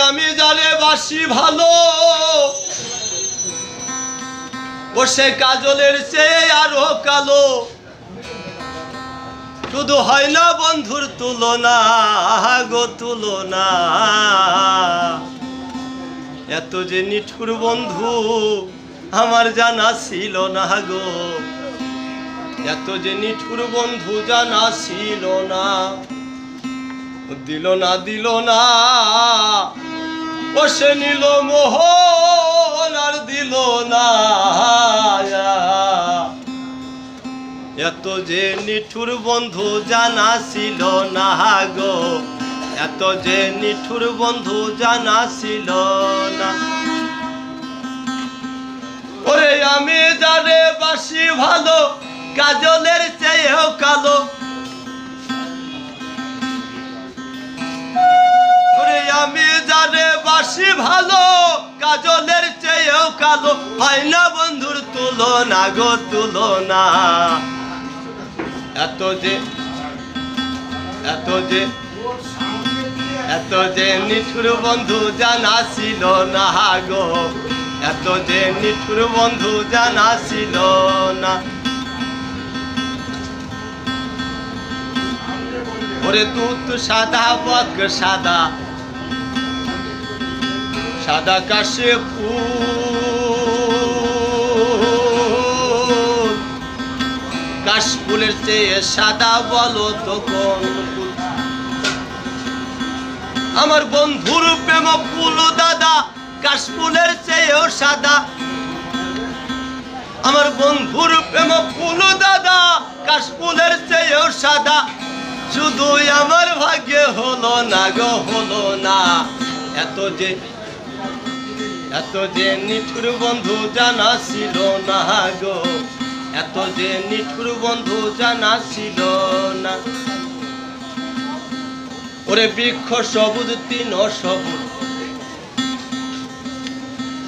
আমি জানে বাসি ভালো ও সে কাজলের চেয়ে আরো কালো শুধু হয় না বন্ধুর তুলনা গো তুলনা এত যে নিঠুর বন্ধু আমার জানা ছিল না গো এত যে নিঠুর বন্ধু জানা ছিল না দিল না ও সে নিল মোহন আর দিল না এত যে নিঠুর বন্ধু জানা ছিল না গো এত যে নিঠুর বন্ধু জানা ছিল না ওরে আমি জানে বাসি ভালো কাজলের চেয়েও কালো ওরে আমি জানে বাসি ভালো কাজলের চেয়েও কালো হয় না বন্ধুর তুলনা গো তুলনা এত যে নিঠুর বন্ধু জানা ছিল না গো এত যে নিঠুর বন্ধু জানা ছিল না ওরে দুধ সাদা বক সাদা সাদা কাশে ফুল কাশফুলের চেয়ে সাদা বলো তো কোন ফুল আমার বন্ধুর প্রেম ফুল দাদা কাশফুলের চেয়েও সাদা আমার বন্ধুর প্রেম ফুল দাদা কাশফুলের চেয়েও সাদা শুধু আমার ভাগ্যে হলো না গো হলো না এত যে নিঠুর বন্ধু জানা ছিল না গো এত যে নিঠুর বন্ধু জানা ছিল না ওরে বৃক্ষ সবুজ তিন সবুজ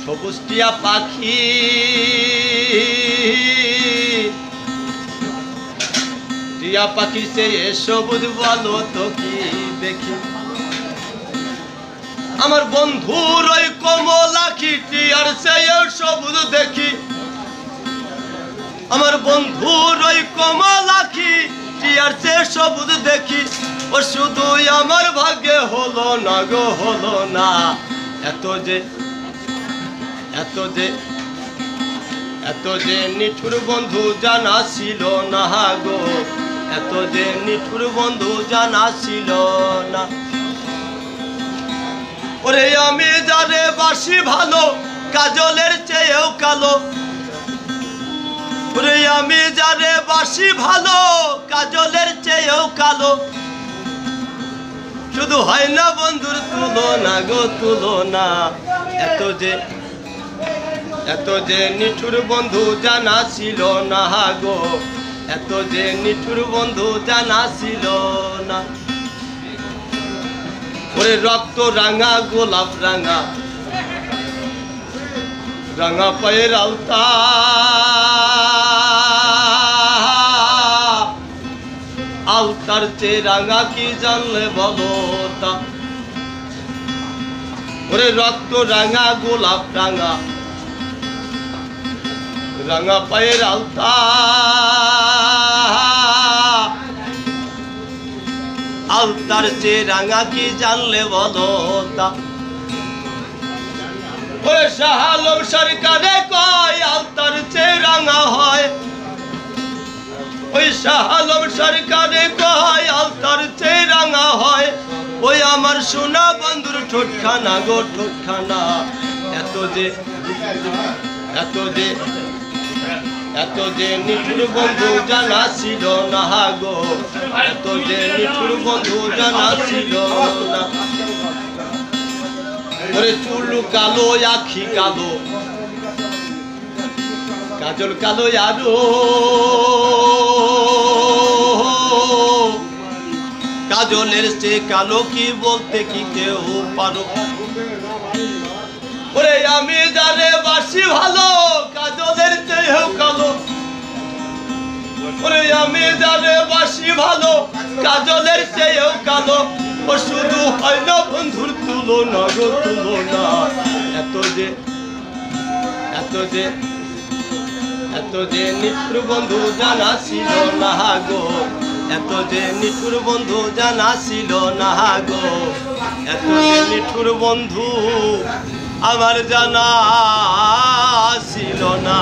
সবুজ টিয়া পাখি টিয়া পাখি সে সবুজ বলো তো কি দেখি আমার বন্ধুর ওই কমলাখি টিয়ার চেয়ে সবুজ দেখি আমার বন্ধুর ওই কমলাখি টিয়ার চেয়ে সবুজ দেখি ও শুধু আমার ভাগ্যে হলো না গো হলো না এত যে নিঠুর বন্ধু জানা ছিল না গো এত যে নিঠুর বন্ধু জানা ছিল না ওরে আমি জানে বাসি ভালো কাজলের চেয়েও কালো ওরে আমি জানে বাসি ভালো কাজলের চেয়েও কালো শুধু হয় না বন্ধুর তুলনা গো তুলনা এত যে নিঠুর বন্ধু জানা ছিল না গো এত যে নিঠুর বন্ধু জানা ছিল না ওরে রক্ত রাঙা গোলাপ রাঙা রাঙা পায়ের আলতা আলতার চেয়ে রাঙা কি জানলে বলো তা ওরে রক্ত রাঙা গোলাপ রাঙা রাঙা পায়ের আলতা আলতার চেয়ে রাঙা কি জানলে বলো তা ওরে শাহ আলম সরকারে কয় আলতার চেয়ে রাঙা হয় ওই শাহ আলম সরকারে কয় আলতার চেয়ে রাঙা হয় ওই আমার সোনা বন্ধুর ঠোঁটখানা গো ঠোঁটখানা এত যে নিঠুর বন্ধু জানা ছিল না গো এত যে নিঠুর বন্ধু জানা ছিল না ওরে চুল কালো আখি কালো কাজল কালো আরো কাজলের চেয়ে কালো কি বলতে কি কেউ পারো ওরে আমি জানে বাসি ভালো কাজলের চেয়েও কালো ওরে আমি জানে বাসি ভালো কাজলের চেয়েও কালো ও শুধু হয় না বন্ধুর তুলনা গো তুলনা এত যে নিঠুর বন্ধু জানা ছিল না গো এত যে নিঠুর বন্ধু জানা ছিল না গো এত যে নিঠুর বন্ধু আমার জানা ছিল না।